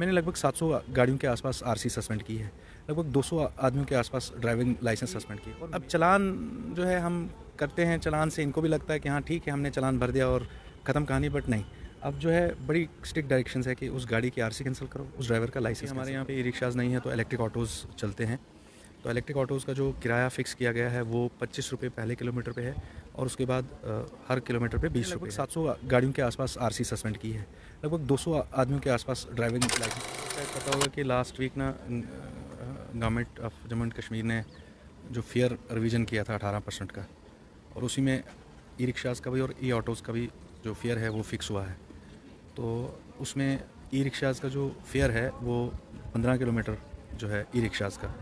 मैंने लगभग 700 गाड़ियों के आसपास आरसी सस्पेंड की है, लगभग 200 आदमियों के आसपास ड्राइविंग लाइसेंस सस्पेंड की है। और अब चालान जो है हम करते हैं, चालान से इनको भी लगता है कि हाँ ठीक है, हमने चालान भर दिया और ख़त्म कहानी। बट नहीं, अब जो है बड़ी स्ट्रिक्ट डायरेक्शंस है कि उस गाड़ी की आरसी कैंसिल करो, उस ड्राइवर का लाइसेंस। हमारे यहाँ पे ई रिक्शाज़ नहीं है तो इलेक्ट्रिक ऑटोज़ चलते हैं। तो इलेक्ट्रिक ऑटोज़ का जो किराया फ़िक्स किया गया है वो 25 रुपये पहले किलोमीटर पे है और उसके बाद हर किलोमीटर पे 20 रुपये। 700 गाड़ियों के आसपास आरसी सस्पेंड की है, लगभग 200 आदमियों के आसपास ड्राइविंग लाइसेंस। शायद पता होगा कि लास्ट वीक ना government of Jammu and Kashmir ने जो फेयर रिवीजन किया था 18% का, और उसी में ई रिक्शाज़ का भी और ई ऑटोज़ का भी जो फेयर है वो फ़िक्स हुआ है। तो उसमें ई रिक्शाज़ का जो फेयर है वो 15 किलोमीटर जो है ई रिक्शाज़ का।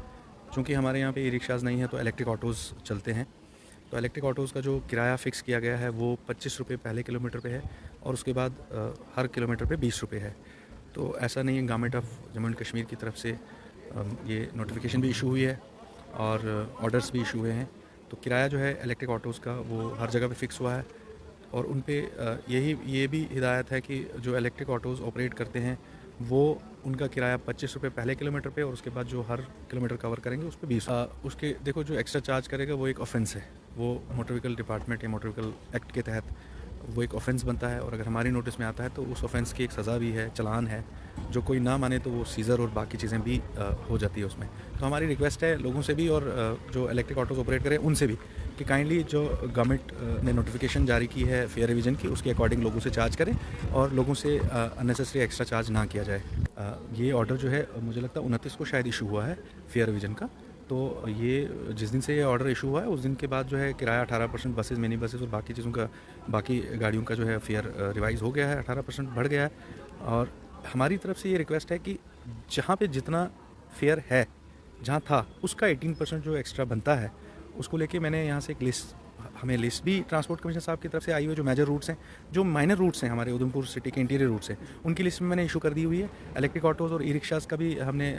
चूँकि हमारे यहाँ पे ई रिक्शाज़ नहीं है तो इलेक्ट्रिक ऑटोज़ चलते हैं। तो इलेक्ट्रिक ऑटोज़ का जो किराया फ़िक्स किया गया है वो 25 रुपये पहले किलोमीटर पे है और उसके बाद हर किलोमीटर पे 20 रुपये है। तो ऐसा नहीं है, government of Jammu and Kashmir की तरफ से ये नोटिफिकेशन भी इशू हुई है और ऑर्डर्स भी इशू हुए हैं। तो किराया जो है इलेक्ट्रिक ऑटोज़ का वो हर जगह पे फ़िक्स हुआ है और उन पे ये भी हिदायत है कि जो इलेक्ट्रिक ऑटोज़ ऑपरेट करते हैं वो उनका किराया 25 रुपये पहले किलोमीटर पे और उसके बाद जो हर किलोमीटर कवर करेंगे उस पर 20। उसके देखो जो एक्स्ट्रा चार्ज करेगा वो एक ऑफेंस है, वो मोटर व्हीकल डिपार्टमेंट या मोटर व्हीकल एक्ट के तहत वो एक ऑफेंस बनता है और अगर हमारी नोटिस में आता है तो उस ऑफेंस की एक सज़ा भी है, चालान है। जो कोई ना माने तो वो सीज़र और बाकी चीज़ें भी हो जाती है उसमें। तो हमारी रिक्वेस्ट है लोगों से भी और जो इलेक्ट्रिक ऑटोज़ ऑपरेट करें उनसे भी कि काइंडली जो गवर्नमेंट ने नोटिफिकेशन जारी की है फेयर रिवीजन की, उसके अकॉर्डिंग लोगों से चार्ज करें और लोगों से अननेसेसरी एक्स्ट्रा चार्ज ना किया जाए। ये ऑर्डर जो है मुझे लगता है 29 को शायद इशू हुआ है फेयर रिवीजन का। तो ये जिस दिन से ये ऑर्डर इशू हुआ है उस दिन के बाद जो है किराया 18% बसेस, मिनी बसेस और बाकी चीज़ों का, बाकी गाड़ियों का जो है फेयर रिवाइज़ हो गया है, 18% बढ़ गया है। और हमारी तरफ से ये रिक्वेस्ट है कि जहाँ पे जितना फेयर है, जहाँ था उसका 18% जो एक्स्ट्रा बनता है उसको लेके मैंने यहाँ से एक लिस्ट, हमें लिस्ट भी ट्रांसपोर्ट कमिश्नर साहब की तरफ से आई हुई है। जो मेजर रूट्स हैं, जो माइनर रूट्स हैं हमारे उधमपुर सिटी के इंटीरियर रूट्स हैं, उनकी लिस्ट में मैंने इशू कर दी हुई है। इलेक्ट्रिक ऑटोज़ और ई रिक्शाज़ का भी हमने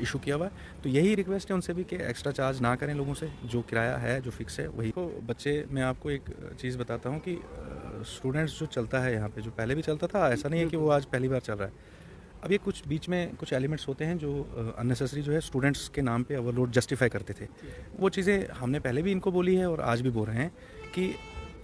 इशू किया हुआ है। तो यही रिक्वेस्ट है उनसे भी कि एक्स्ट्रा चार्ज ना करें लोगों से, जो किराया है जो फिक्स है वही। तो बच्चे, मैं आपको एक चीज़ बताता हूँ कि स्टूडेंट्स जो चलता है यहाँ पर, जो पहले भी चलता था, ऐसा नहीं है कि वो आज पहली बार चल रहा है। अब ये कुछ बीच में कुछ एलिमेंट्स होते हैं जो अननेसेसरी जो है स्टूडेंट्स के नाम पे ओवरलोड जस्टिफाई करते थे। वो चीज़ें हमने पहले भी इनको बोली है और आज भी बोल रहे हैं कि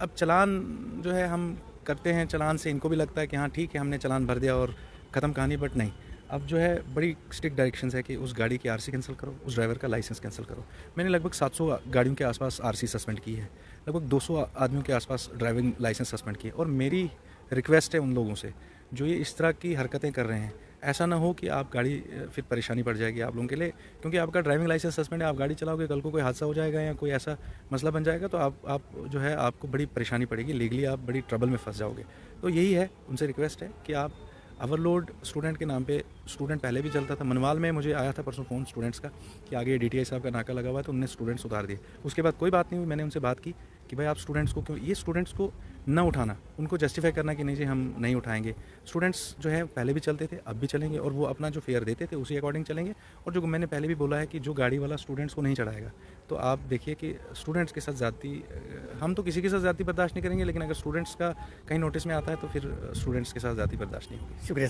अब चालान जो है हम करते हैं, चालान से इनको भी लगता है कि हाँ ठीक है, हमने चालान भर दिया और ख़त्म कहानी। बट नहीं, अब जो है बड़ी स्ट्रिक्ट डायरेक्शंस है कि उस गाड़ी की आरसी कैंसिल करो, उस ड्राइवर का लाइसेंस कैंसिल करो। मैंने लगभग 700 गाड़ियों के आसपास आरसी सस्पेंड की है, लगभग 200 आदमियों के आसपास ड्राइविंग लाइसेंस सस्पेंड किए। और मेरी रिक्वेस्ट है उन लोगों से जो ये इस तरह की हरकतें कर रहे हैं, ऐसा ना हो कि आप गाड़ी, फिर परेशानी पड़ जाएगी आप लोगों के लिए, क्योंकि आपका ड्राइविंग लाइसेंस सस्पेंड है, आप गाड़ी चलाओगे, कल को कोई हादसा हो जाएगा या कोई ऐसा मसला बन जाएगा तो आप जो है आपको बड़ी परेशानी पड़ेगी, लीगली आप बड़ी ट्रबल में फंस जाओगे। तो यही है, उनसे रिक्वेस्ट है कि आप ओवरलोड स्टूडेंट के नाम पे, स्टूडेंट पहले भी चलता था। मनवाल में मुझे आया था परसों फ़ोन स्टूडेंट्स का कि आगे DTI साहब का नाका लगा हुआ है, तो उन्होंने स्टूडेंट्स उतार दिए। उसके बाद कोई बात नहीं हुई, मैंने उनसे बात की कि भाई आप स्टूडेंट्स को क्यों, ये स्टूडेंट्स को ना उठाना, उनको जस्टिफाई करना कि नहीं जी हम नहीं उठाएंगे। स्टूडेंट्स जो है पहले भी चलते थे, अब भी चलेंगे और वो अपना जो फेयर देते थे उसी अकॉर्डिंग चलेंगे। और जो मैंने पहले भी बोला है कि जो गाड़ी वाला स्टूडेंट्स को नहीं चढ़ाएगा, तो आप देखिए कि स्टूडेंट्स के साथ ज़्यादती, हम तो किसी के साथ ज़्यादती बर्दाश्त नहीं करेंगे, लेकिन अगर स्टूडेंट्स का कहीं नोटिस में आता है तो फिर स्टूडेंट्स के साथ ज़्यादती बर्दाश्त नहीं होगी। शुक्रिया।